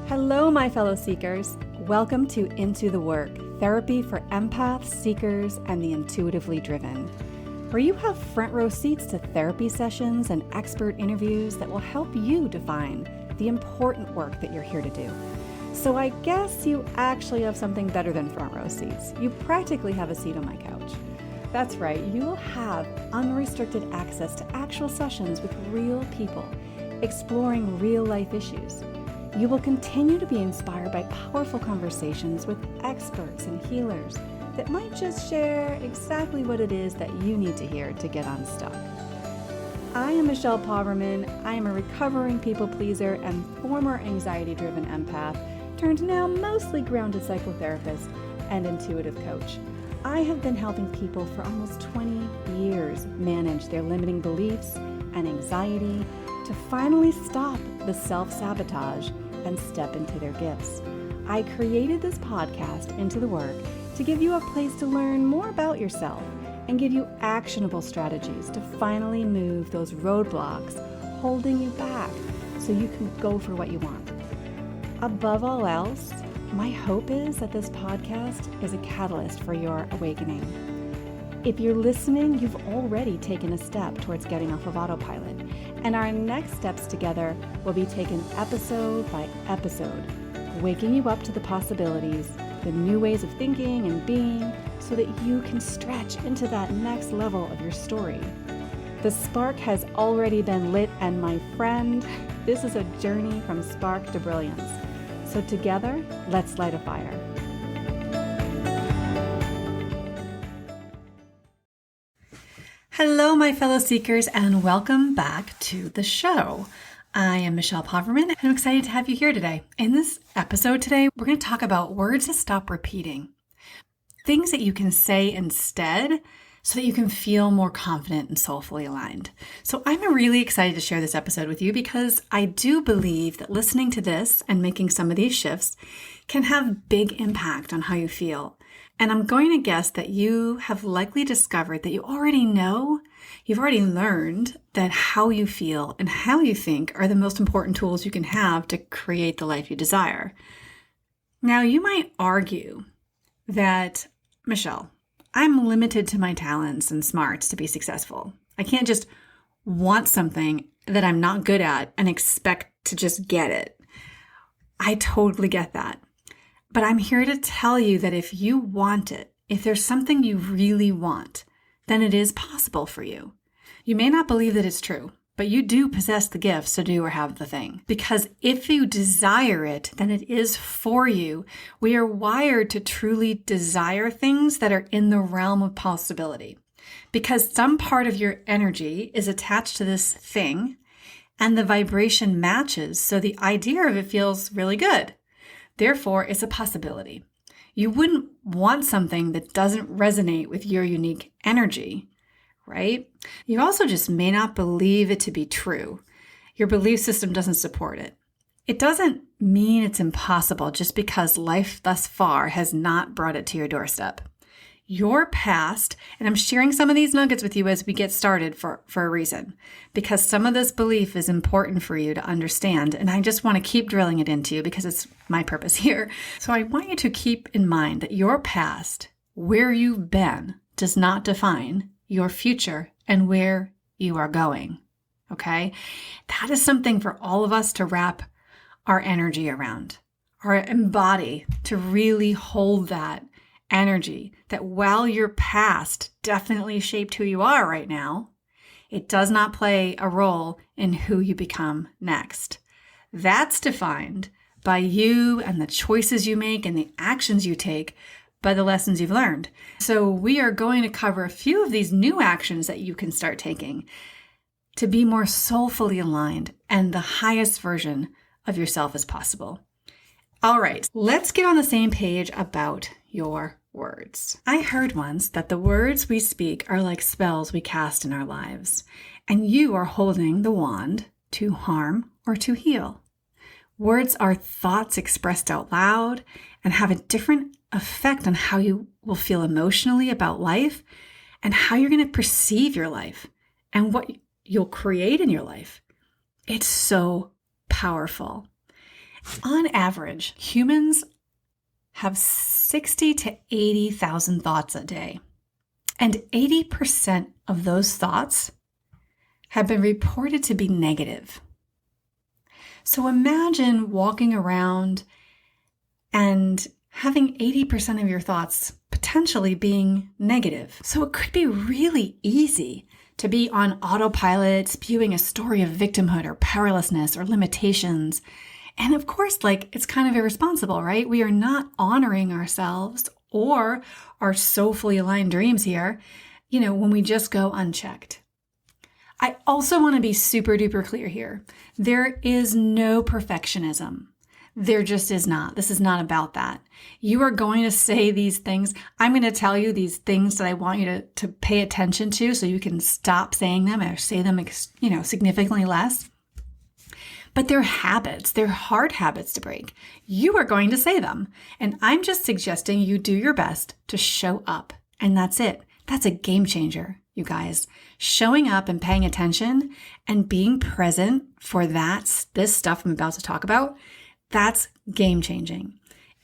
Hello, my fellow seekers. Welcome to Into the Work, therapy for empaths, seekers, and the intuitively driven, where you have front row seats to therapy sessions and expert interviews that will help you define the important work that you're here to do. So I guess you actually have something better than front row seats. You practically have a seat on my couch. That's right, you will have unrestricted access to actual sessions with real people, exploring real life issues. You will continue to be inspired by powerful conversations with experts and healers that might just share exactly what it is that you need to hear to get unstuck. I am Michelle Poverman. I am a recovering people pleaser and former anxiety-driven empath, turned now mostly grounded psychotherapist and intuitive coach. I have been helping people for almost 20 years manage their limiting beliefs and anxiety to finally stop the self-sabotage and step into their gifts. I created this podcast, Into the Work, to give you a place to learn more about yourself and give you actionable strategies to finally move those roadblocks holding you back so you can go for what you want. Above all else, my hope is that this podcast is a catalyst for your awakening. If you're listening, you've already taken a step towards getting off of autopilot, and our next steps together will be taken episode by episode, waking you up to the possibilities, the new ways of thinking and being, so that you can stretch into that next level of your story. The spark has already been lit, and my friend, this is a journey from spark to brilliance. So together, let's light a fire. Hello, my fellow seekers, and welcome back to the show. I am Michelle Poverman, and I'm excited to have you here today. In this episode today, we're going to talk about words to stop repeating. Things that you can say instead so that you can feel more confident and soulfully aligned. So I'm really excited to share this episode with you because I do believe that listening to this and making some of these shifts can have big impact on how you feel. And I'm going to guess that you have likely discovered that you already know, you've already learned that how you feel and how you think are the most important tools you can have to create the life you desire. Now, you might argue that, Michelle, I'm limited to my talents and smarts to be successful. I can't just want something that I'm not good at and expect to just get it. I totally get that. But I'm here to tell you that if you want it, if there's something you really want, then it is possible for you. You may not believe that it's true, but you do possess the gifts to do or have the thing. Because if you desire it, then it is for you. We are wired to truly desire things that are in the realm of possibility. Because some part of your energy is attached to this thing, and the vibration matches, so the idea of it feels really good. Therefore, it's a possibility. You wouldn't want something that doesn't resonate with your unique energy, right? You also just may not believe it to be true. Your belief system doesn't support it. It doesn't mean it's impossible just because life thus far has not brought it to your doorstep. Your past, and I'm sharing some of these nuggets with you as we get started for a reason, because some of this belief is important for you to understand, and I just want to keep drilling it into you because it's my purpose here. So I want you to keep in mind that your past, where you've been, does not define your future and where you are going, okay? That is something for all of us to wrap our energy around, or embody, to really hold that energy, that while your past definitely shaped who you are right now, it does not play a role in who you become next. That's defined by you and the choices you make and the actions you take, by the lessons you've learned. So we are going to cover a few of these new actions that you can start taking to be more soulfully aligned and the highest version of yourself as possible. All right, let's get on the same page about your words. I heard once that the words we speak are like spells we cast in our lives, and you are holding the wand to harm or to heal. Words are thoughts expressed out loud and have a different effect on how you will feel emotionally about life and how you're going to perceive your life and what you'll create in your life. It's so powerful. On average, humans have 60 to 80,000 thoughts a day. And 80% of those thoughts have been reported to be negative. So imagine walking around and having 80% of your thoughts potentially being negative. So it could be really easy to be on autopilot, spewing a story of victimhood or powerlessness or limitations. And of course, it's kind of irresponsible, right? We are not honoring ourselves or our soulfully aligned dreams here, when we just go unchecked. I also want to be super duper clear here. There is no perfectionism. There just is not. This is not about that. You are going to say these things. I'm going to tell you these things that I want you to pay attention to so you can stop saying them or say them, significantly less. But they're habits. They're hard habits to break. You are going to say them. And I'm just suggesting you do your best to show up. And that's it. That's a game changer, you guys. Showing up and paying attention and being present for this stuff I'm about to talk about, that's game changing.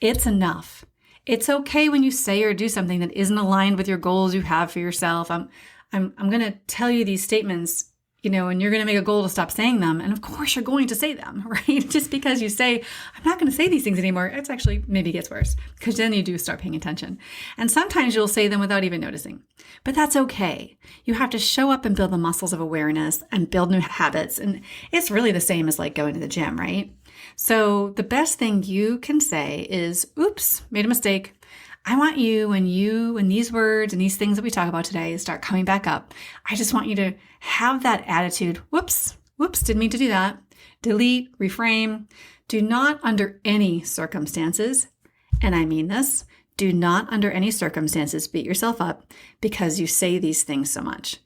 It's enough. It's okay when you say or do something that isn't aligned with your goals you have for yourself. I'm going to tell you these statements, and you're going to make a goal to stop saying them. And of course you're going to say them, right? Just because you say, I'm not going to say these things anymore, it's actually maybe gets worse because then you do start paying attention. And sometimes you'll say them without even noticing, but that's okay. You have to show up and build the muscles of awareness and build new habits. And it's really the same as going to the gym, right? So the best thing you can say is, oops, made a mistake. I want you, when these words and these things that we talk about today start coming back up, I just want you to have that attitude. Whoops, didn't mean to do that. Delete, reframe. Do not under any circumstances, and I mean this, do not under any circumstances beat yourself up because you say these things so much.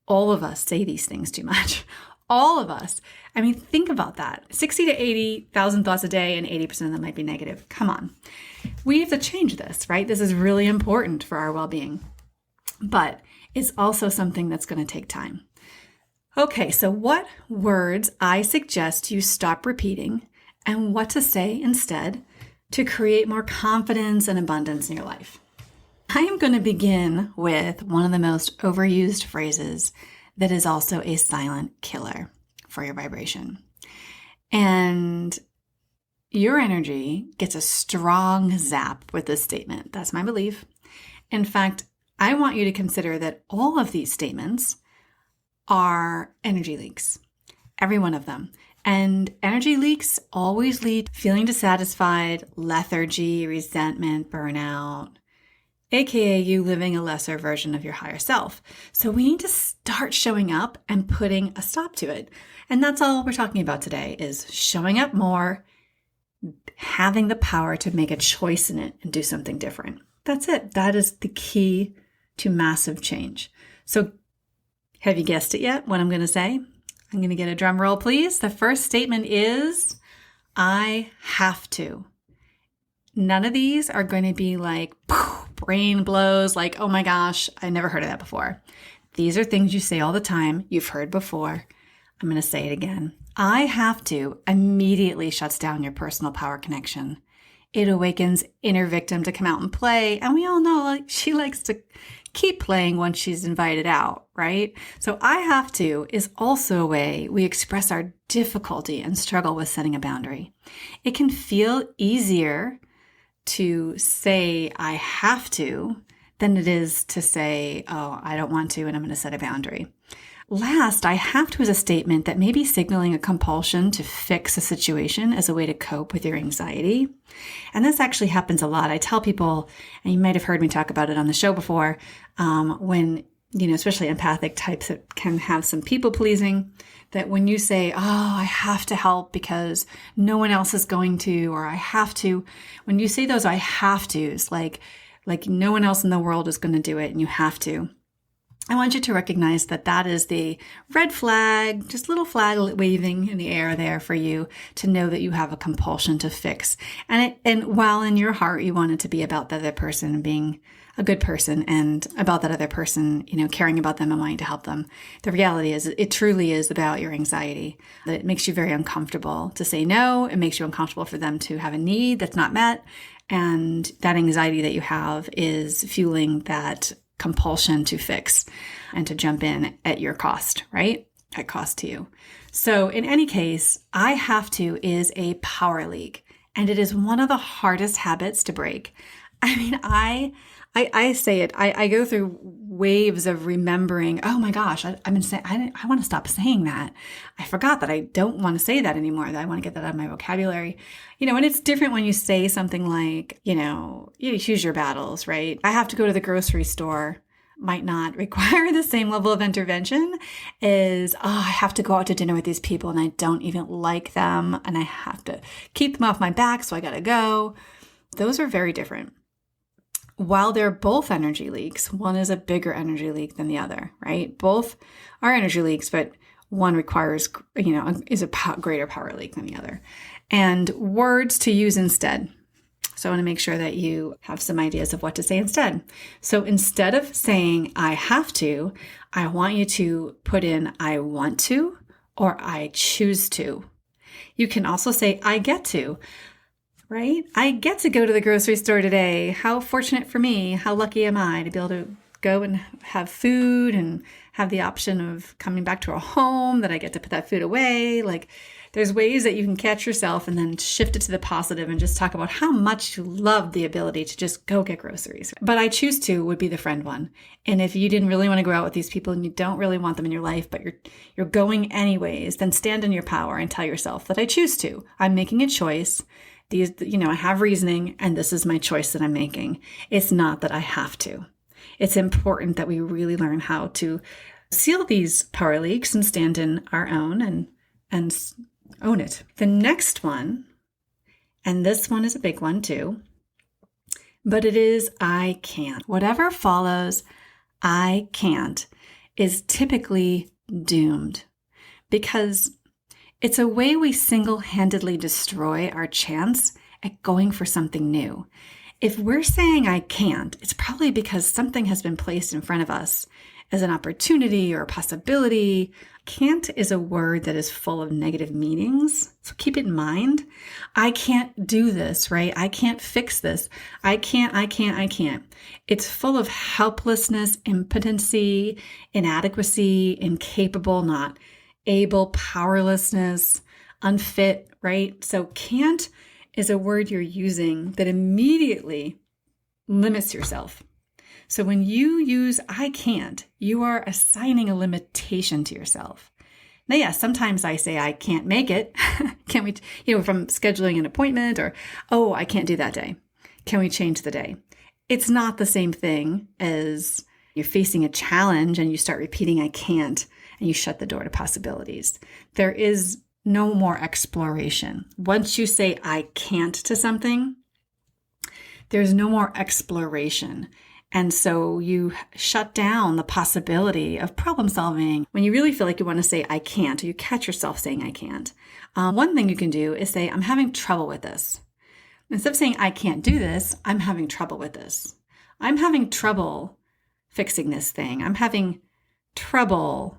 All of us say these things too much. All of us. I mean, think about that. 60 to 80,000 thoughts a day and 80% of them might be negative. Come on. We have to change this, right? This is really important for our well-being, but it's also something that's going to take time. Okay, so what words I suggest you stop repeating and what to say instead to create more confidence and abundance in your life. I am going to begin with one of the most overused phrases that is also a silent killer for your vibration. And your energy gets a strong zap with this statement. That's my belief. In fact, I want you to consider that all of these statements are energy leaks, every one of them. And energy leaks always lead to feeling dissatisfied, lethargy, resentment, burnout, aka you living a lesser version of your higher self. So we need to start showing up and putting a stop to it. And that's all we're talking about today is showing up more, having the power to make a choice in it and do something different. That's it. That is the key to massive change. So have you guessed it yet? What I'm going to say? I'm going to get a drum roll, please. The first statement is, I have to. None of these are going to be brain blows, oh my gosh, I never heard of that before. These are things you say all the time. You've heard before. I'm going to say it again. I have to immediately shuts down your personal power connection. It awakens inner victim to come out and play. And we all know she likes to keep playing once she's invited out, right? So I have to is also a way we express our difficulty and struggle with setting a boundary. It can feel easier to say I have to than it is to say, oh, I don't want to and I'm going to set a boundary. Last, I have to is a statement that may be signaling a compulsion to fix a situation as a way to cope with your anxiety. And this actually happens a lot. I tell people, and you might have heard me talk about it on the show before, when, especially empathic types that can have some people pleasing, that when you say, oh, I have to help because no one else is going to, or I have to, when you say those I have to's, like no one else in the world is going to do it and you have to, I want you to recognize that that is the red flag, just little flag waving in the air there for you to know that you have a compulsion to fix. And while in your heart you want it to be about the other person and being a good person and about that other person, caring about them and wanting to help them, the reality is it truly is about your anxiety. That it makes you very uncomfortable to say no. It makes you uncomfortable for them to have a need that's not met. And that anxiety that you have is fueling that compulsion to fix and to jump in at your cost, right? At cost to you. So in any case, I have to is a power leak, and it is one of the hardest habits to break. I mean, I say it. I go through waves of remembering. Oh my gosh, I've been saying. I want to stop saying that. I forgot that I don't want to say that anymore. That I want to get that out of my vocabulary. And it's different when you say something like, you choose your battles, right? I have to go to the grocery store. Might not require the same level of intervention as, I have to go out to dinner with these people and I don't even like them and I have to keep them off my back, so I got to go. Those are very different. While they're both energy leaks, one is a bigger energy leak than the other, right? Both are energy leaks, but one requires, is a greater power leak than the other. And words to use instead. So I want to make sure that you have some ideas of what to say instead. So instead of saying, I have to, I want you to put in, I want to, or I choose to. You can also say, I get to. Right? I get to go to the grocery store today. How fortunate for me. How lucky am I to be able to go and have food and have the option of coming back to a home that I get to put that food away. Like, there's ways that you can catch yourself and then shift it to the positive and just talk about how much you love the ability to just go get groceries. But I choose to would be the friend one. And if you didn't really want to go out with these people and you don't really want them in your life, but you're going anyways, then stand in your power and tell yourself that I choose to. I'm making a choice. These, I have reasoning, and this is my choice that I'm making. It's not that I have to. It's important that we really learn how to seal these power leaks and stand in our own and own it. The next one, and this one is a big one too, but it is I can't. Whatever follows I can't is typically doomed, because it's a way we single-handedly destroy our chance at going for something new. If we're saying I can't, it's probably because something has been placed in front of us as an opportunity or a possibility. Can't is a word that is full of negative meanings, so keep it in mind. I can't do this, right? I can't fix this. I can't. It's full of helplessness, impotency, inadequacy, incapable, not able, powerlessness, unfit, right? So can't is a word you're using that immediately limits yourself. So when you use I can't, you are assigning a limitation to yourself. Now, yeah, sometimes I say I can't make it. Can we, from scheduling an appointment, or, oh, I can't do that day. Can we change the day? It's not the same thing as you're facing a challenge and you start repeating I can't, and you shut the door to possibilities. There is no more exploration. Once you say I can't to something, there's no more exploration. And so you shut down the possibility of problem solving. When you really feel like you want to say I can't, or you catch yourself saying I can't, one thing you can do is say, I'm having trouble with this. Instead of saying I can't do this, I'm having trouble with this. I'm having trouble fixing this thing. I'm having trouble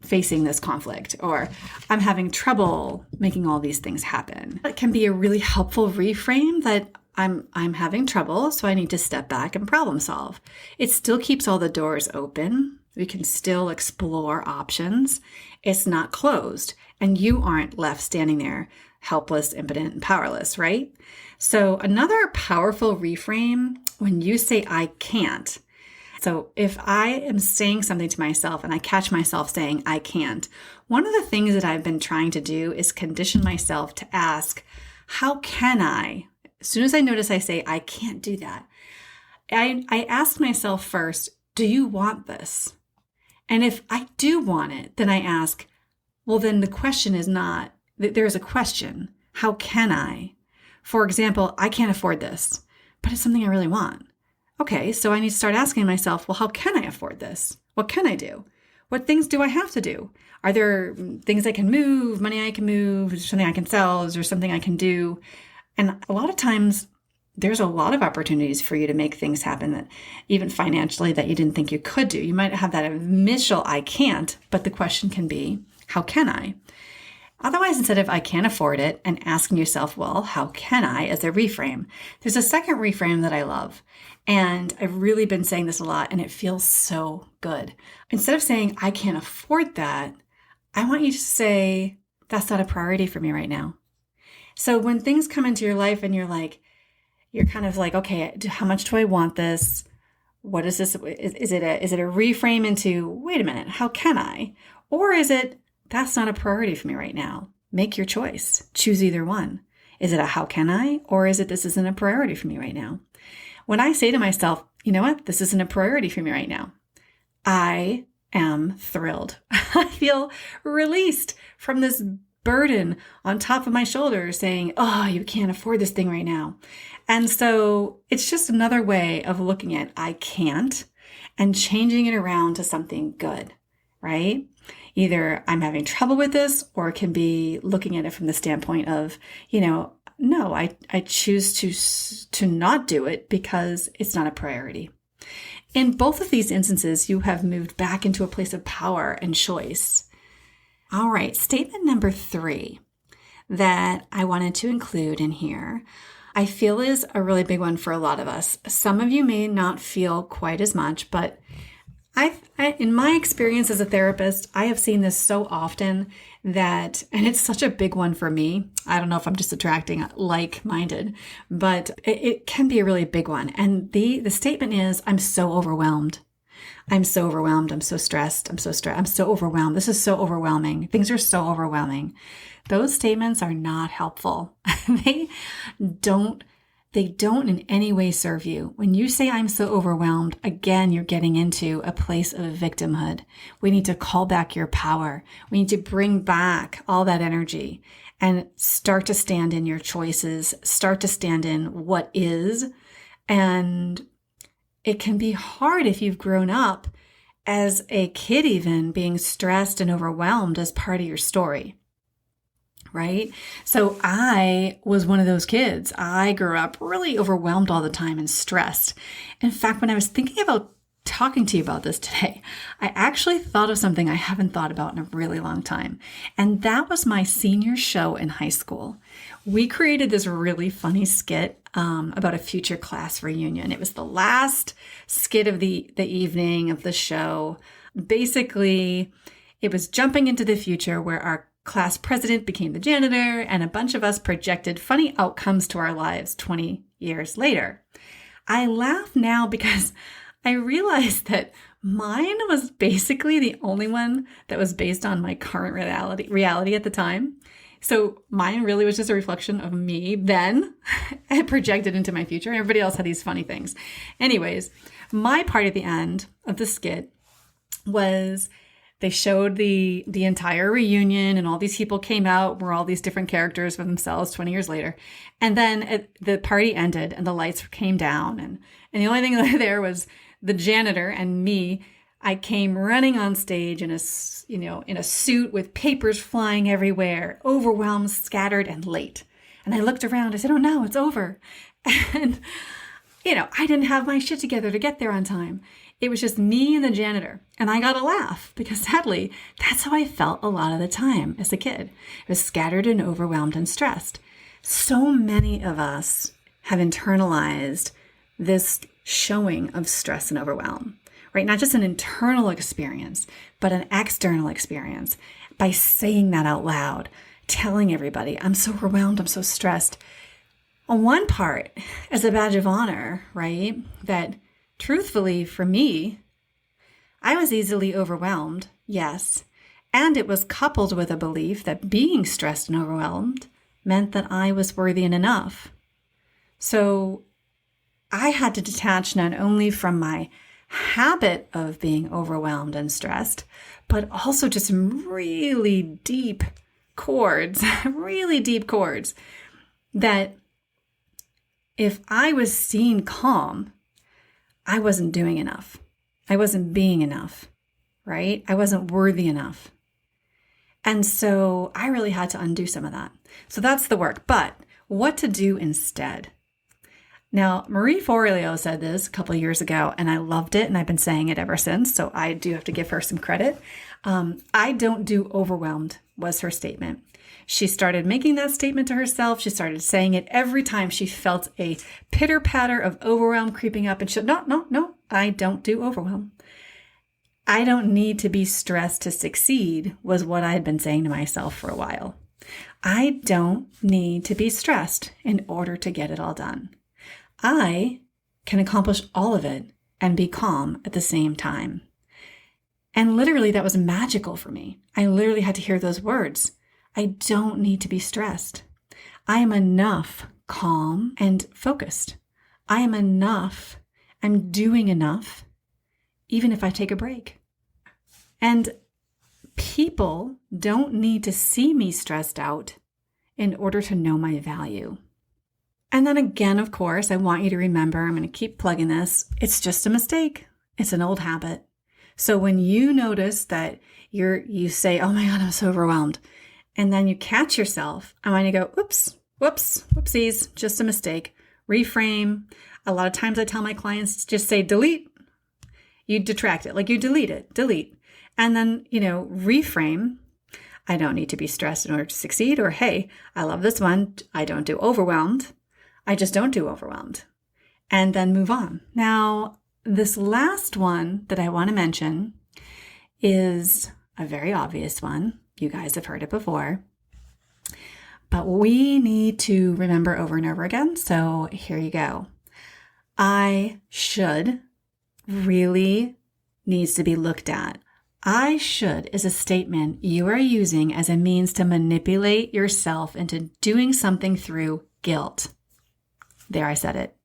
facing this conflict, or I'm having trouble making all these things happen. It can be a really helpful reframe that I'm having trouble, so I need to step back and problem solve. It still keeps all the doors open. We can still explore options. It's not closed, and you aren't left standing there helpless, impotent, and powerless, right? So another powerful reframe when you say I can't. So if I am saying something to myself and I catch myself saying I can't, one of the things that I've been trying to do is condition myself to ask, how can I? As soon as I notice I say I can't do that, I ask myself first, do you want this? And if I do want it, then I ask, well, then the question is not, there's a question. How can I? For example, I can't afford this, but it's something I really want. Okay, so I need to start asking myself, well, how can I afford this? What can I do? What things do I have to do? Are there things I can move, money I can move, something I can sell? Is there something I can do? And a lot of times there's a lot of opportunities for you to make things happen that even financially that you didn't think you could do. You might have that initial I can't, but the question can be, how can I? Otherwise, instead of I can't afford it and asking yourself, well, how can I, as a reframe, there's a second reframe that I love. And I've really been saying this a lot and it feels so good. Instead of saying, I can't afford that, I want you to say, that's not a priority for me right now. So when things come into your life and you're kind of like, okay, how much do I want this? What is this? Is it a reframe into, wait a minute, how can I? Or is it, that's not a priority for me right now? Make your choice. Choose either one. Is it a how can I? Or is it this isn't a priority for me right now? When I say to myself, you know what? This isn't a priority for me right now, I am thrilled. I feel released from this burden on top of my shoulders saying, oh, you can't afford this thing right now. And so it's just another way of looking at I can't and changing it around to something good, right? Either I'm having trouble with this, or it can be looking at it from the standpoint of, no, I choose to not do it because it's not a priority. In both of these instances, you have moved back into a place of power and choice. All right, statement number 3 that I wanted to include in here, I feel is a really big one for a lot of us. Some of you may not feel quite as much, but in my experience as a therapist, I have seen this so often and it's such a big one for me. I don't know if I'm just attracting like-minded, but it can be a really big one. And the statement is, I'm so overwhelmed. I'm so overwhelmed. I'm so stressed. I'm so overwhelmed. This is so overwhelming. Things are so overwhelming. Those statements are not helpful. They don't in any way serve you. When you say I'm so overwhelmed, again, you're getting into a place of victimhood. We need to call back your power. We need to bring back all that energy and start to stand in your choices, start to stand in what is. And it can be hard if you've grown up as a kid, even being stressed and overwhelmed as part of your story. Right? So I was one of those kids. I grew up really overwhelmed all the time and stressed. In fact, when I was thinking about talking to you about this today, I actually thought of something I haven't thought about in a really long time. And that was my senior show in high school. We created this really funny skit about a future class reunion. It was the last skit of the evening of the show. Basically, it was jumping into the future where our class president became the janitor, and a bunch of us projected funny outcomes to our lives 20 years later. I laugh now because I realized that mine was basically the only one that was based on my current reality at the time. So mine really was just a reflection of me then and projected into my future. And everybody else had these funny things. Anyways, my part at the end of the skit was they showed the entire reunion and all these people came out, were all these different characters for themselves 20 years later. And then the party ended and the lights came down. And the only thing there was the janitor and me. I came running on stage in a suit with papers flying everywhere, overwhelmed, scattered, and late. And I looked around. I said, oh no, it's over. And, I didn't have my shit together to get there on time. It was just me and the janitor. And I got a laugh because sadly, that's how I felt a lot of the time as a kid. I was scattered and overwhelmed and stressed. So many of us have internalized this showing of stress and overwhelm, right? Not just an internal experience, but an external experience by saying that out loud, telling everybody, I'm so overwhelmed, I'm so stressed. On one part, as a badge of honor, right? That truthfully, for me, I was easily overwhelmed, yes, and it was coupled with a belief that being stressed and overwhelmed meant that I was worthy and enough. So I had to detach not only from my habit of being overwhelmed and stressed, but also just some really deep chords that if I was seen calm, I wasn't doing enough. I wasn't being enough, right? I wasn't worthy enough. And so I really had to undo some of that. So that's the work. But what to do instead? Now, Marie Forleo said this a couple of years ago, and I loved it, and I've been saying it ever since, so I do have to give her some credit. I don't do overwhelmed was her statement. She started making that statement to herself. She started saying it every time she felt a pitter-patter of overwhelm creeping up, and she said, no, I don't do overwhelm. I don't need to be stressed to succeed was what I had been saying to myself for a while. I don't need to be stressed in order to get it all done. I can accomplish all of it and be calm at the same time. And literally that was magical for me. I literally had to hear those words. I don't need to be stressed. I am enough, calm and focused. I am enough. I'm doing enough, even if I take a break. And people don't need to see me stressed out in order to know my value. And then again, of course, I want you to remember, I'm going to keep plugging this, it's just a mistake. It's an old habit. So when you notice that you say, oh my God, I'm so overwhelmed, and then you catch yourself, I want you to go, whoopsies, just a mistake. Reframe. A lot of times I tell my clients, just say delete. You detract it, like you delete it, delete. And then, reframe. I don't need to be stressed in order to succeed. Or, hey, I love this one. I don't do overwhelmed. I just don't do overwhelmed. And then move on. Now, this last one that I want to mention is a very obvious one. You guys have heard it before. But we need to remember over and over again. So here you go. I should really needs to be looked at. I should is a statement you are using as a means to manipulate yourself into doing something through guilt. There, I said it.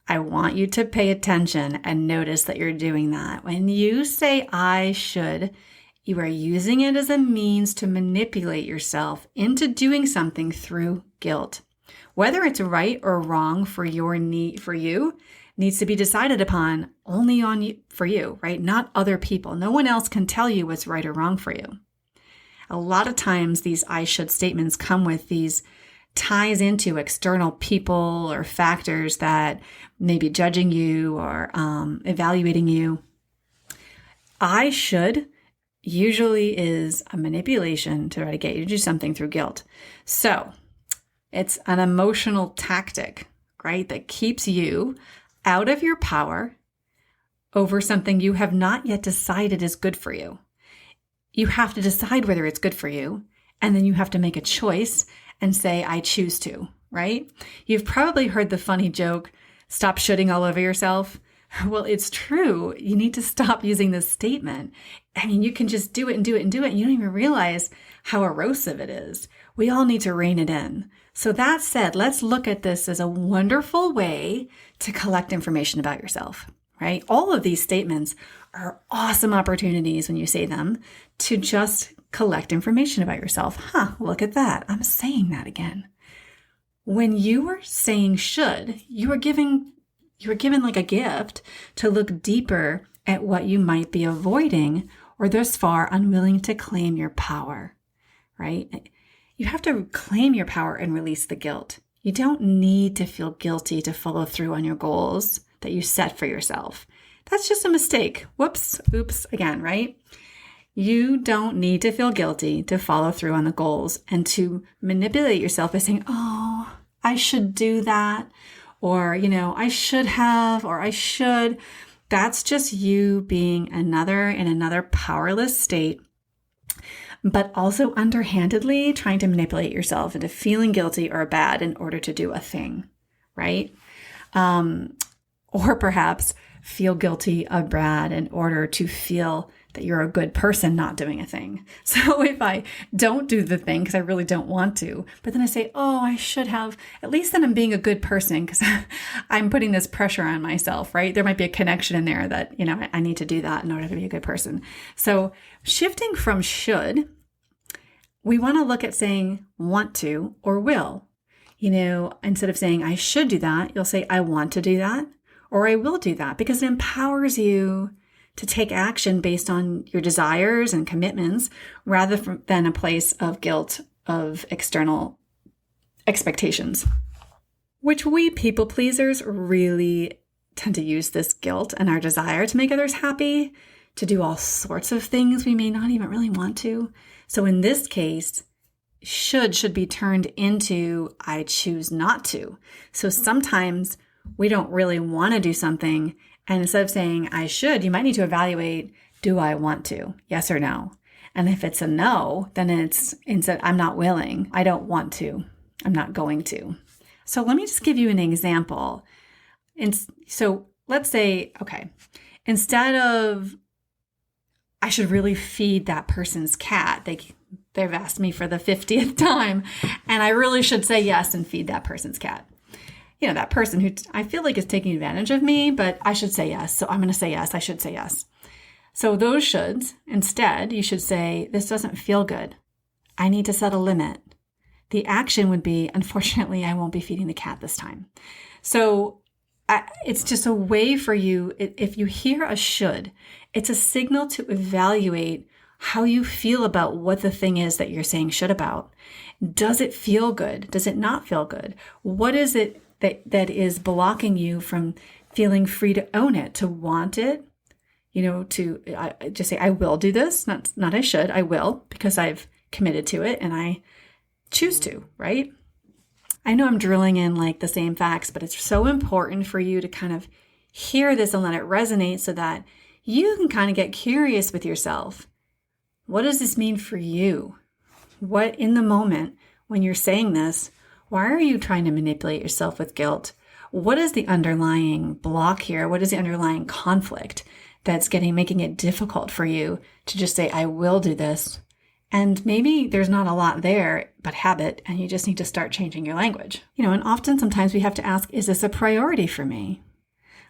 I want you to pay attention and notice that you're doing that. When you say I should, you are using it as a means to manipulate yourself into doing something through guilt. Whether it's right or wrong for your need for you needs to be decided upon only on you, for you, right? Not other people. No one else can tell you what's right or wrong for you. A lot of times these I should statements come with these ties into external people or factors that may be judging you or evaluating you. I should usually is a manipulation to try to get you to do something through guilt. So it's an emotional tactic, right, that keeps you out of your power over something you have not yet decided is good for you. You have to decide whether it's good for you, and then you have to make a choice and say, I choose to, right? You've probably heard the funny joke, stop shooting all over yourself. Well, it's true. You need to stop using this statement. I mean, you can just do it and do it and do it. And you don't even realize how erosive it is. We all need to rein it in. So that said, let's look at this as a wonderful way to collect information about yourself, right? All of these statements are awesome opportunities when you say them to just collect information about yourself. Look at that. I'm saying that again. When you were saying should, you were given like a gift to look deeper at what you might be avoiding or thus far unwilling to claim your power, right? You have to claim your power and release the guilt. You don't need to feel guilty to follow through on your goals that you set for yourself. That's just a mistake. Oops, again, right? You don't need to feel guilty to follow through on the goals and to manipulate yourself by saying, oh, I should do that. Or, I should have, or I should. That's just you being in another powerless state, but also underhandedly trying to manipulate yourself into feeling guilty or bad in order to do a thing, right? Or perhaps feel guilty or bad in order to feel that you're a good person not doing a thing. So if I don't do the thing because I really don't want to, but then I say, oh, I should have, at least then I'm being a good person because I'm putting this pressure on myself, right? There might be a connection in there that, I need to do that in order to be a good person. So shifting from should, we want to look at saying want to or will. Instead of saying I should do that, you'll say I want to do that, or I will do that, because it empowers you to take action based on your desires and commitments rather than a place of guilt of external expectations, which we people pleasers really tend to use this guilt and our desire to make others happy to do all sorts of things we may not even really want to. So in this case, should be turned into I choose not to. So sometimes we don't really want to do something, and instead of saying I should, you might need to evaluate, do I want to? Yes or no? And if it's a no, then it's instead I'm not willing, I don't want to, I'm not going to. So let me just give you an example. And so let's say, okay, instead of I should really feed that person's cat, they've asked me for the 50th time, and I really should say yes and feed that person's cat. You know, that person who I feel like is taking advantage of me, but I should say yes. So I'm going to say yes. I should say yes. So those shoulds, instead, you should say, this doesn't feel good. I need to set a limit. The action would be, unfortunately, I won't be feeding the cat this time. So it's just a way for you, if you hear a should, it's a signal to evaluate how you feel about what the thing is that you're saying should about. Does it feel good? Does it not feel good? What is it that is blocking you from feeling free to own it, to want it? You know, to just say, I will do this, not I should, I will, because I've committed to it and I choose to, right? I know I'm drilling in like the same facts, but it's so important for you to kind of hear this and let it resonate so that you can kind of get curious with yourself. What does this mean for you? What in the moment when you're saying this, why are you trying to manipulate yourself with guilt? What is the underlying block here? What is the underlying conflict that's making it difficult for you to just say, I will do this? And maybe there's not a lot there, but habit, and you just need to start changing your language. You know, and often sometimes we have to ask, is this a priority for me?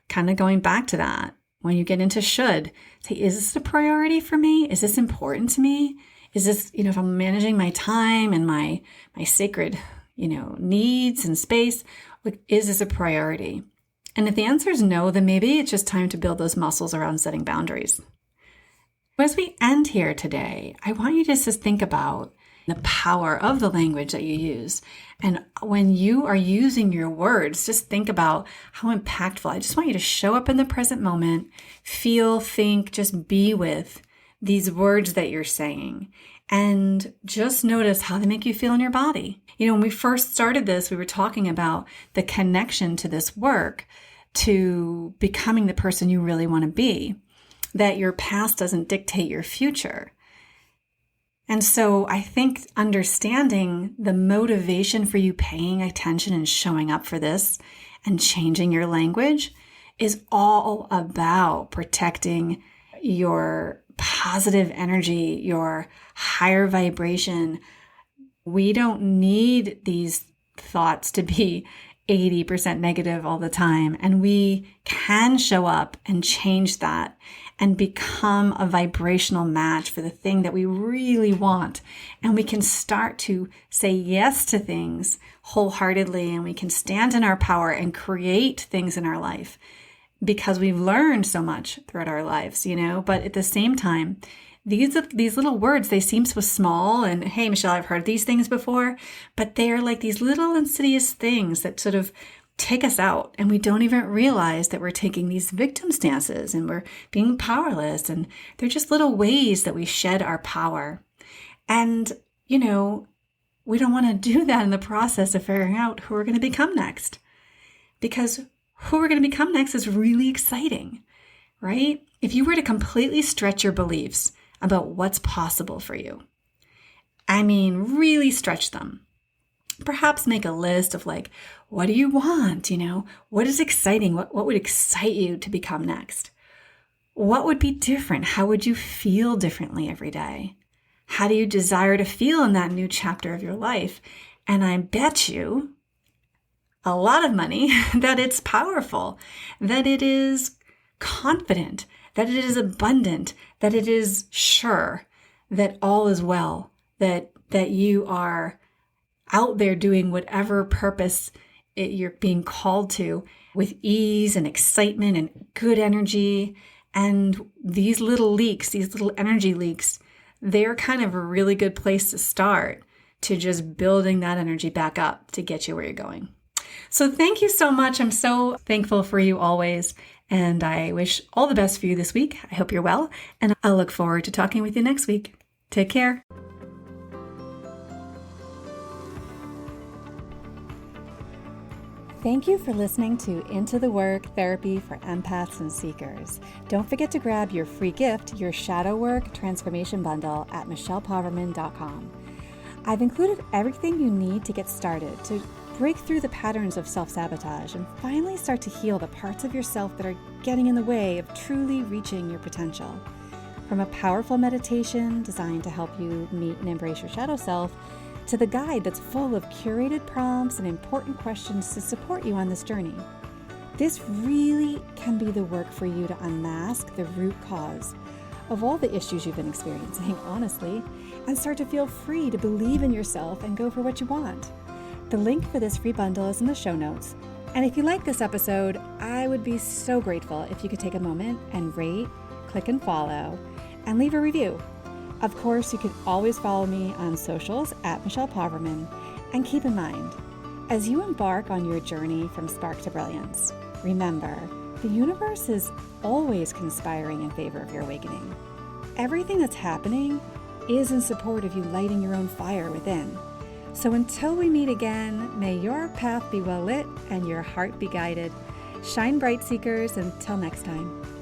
Kind of going back to that. When you get into should, say, is this a priority for me? Is this important to me? Is this, you know, if I'm managing my time and my sacred, you know, needs and space, is this a priority? And if the answer is no, then maybe it's just time to build those muscles around setting boundaries. As we end here today, I want you just to think about the power of the language that you use. And when you are using your words, just think about how impactful. I just want you to show up in the present moment, feel, think, just be with these words that you're saying. And just notice how they make you feel in your body. You know, when we first started this, we were talking about the connection to this work, to becoming the person you really want to be, that your past doesn't dictate your future. And so I think understanding the motivation for you paying attention and showing up for this and changing your language is all about protecting your positive energy, your higher vibration. We don't need these thoughts to be 80% negative all the time. And we can show up and change that and become a vibrational match for the thing that we really want. And we can start to say yes to things wholeheartedly, and we can stand in our power and create things in our life because we've learned so much throughout our lives, you know. But at the same time, these little words, they seem so small, and hey, Michelle, I've heard these things before, but they're like these little insidious things that sort of take us out, and we don't even realize that we're taking these victim stances and we're being powerless, and they're just little ways that we shed our power. And, you know, we don't want to do that in the process of figuring out who we're going to become next, because who we're going to become next is really exciting, right? If you were to completely stretch your beliefs about what's possible for you, I mean, really stretch them. Perhaps make a list of like, what do you want? You know, what is exciting? What would excite you to become next? What would be different? How would you feel differently every day? How do you desire to feel in that new chapter of your life? And I bet you a lot of money that it's powerful, that it is confident, that it is abundant, that it is sure, that all is well, that you are out there doing whatever purpose you're being called to with ease and excitement and good energy. And these little leaks, these little energy leaks, they're kind of a really good place to start to just building that energy back up to get you where you're going. So thank you so much. I'm so thankful for you always. And I wish all the best for you this week. I hope you're well. And I'll look forward to talking with you next week. Take care. Thank you for listening to Into the Work Therapy for Empaths and Seekers. Don't forget to grab your free gift, your Shadow Work Transformation Bundle at michellepoverman.com. I've included everything you need to get started to break through the patterns of self-sabotage and finally start to heal the parts of yourself that are getting in the way of truly reaching your potential. From a powerful meditation designed to help you meet and embrace your shadow self, to the guide that's full of curated prompts and important questions to support you on this journey. This really can be the work for you to unmask the root cause of all the issues you've been experiencing, honestly, and start to feel free to believe in yourself and go for what you want. The link for this free bundle is in the show notes. And if you like this episode, I would be so grateful if you could take a moment and rate, click and follow, and leave a review. Of course, you can always follow me on socials at Michelle Poverman. And keep in mind, as you embark on your journey from spark to brilliance, remember, the universe is always conspiring in favor of your awakening. Everything that's happening is in support of you lighting your own fire within. So until we meet again, may your path be well lit and your heart be guided. Shine bright, seekers. Until next time.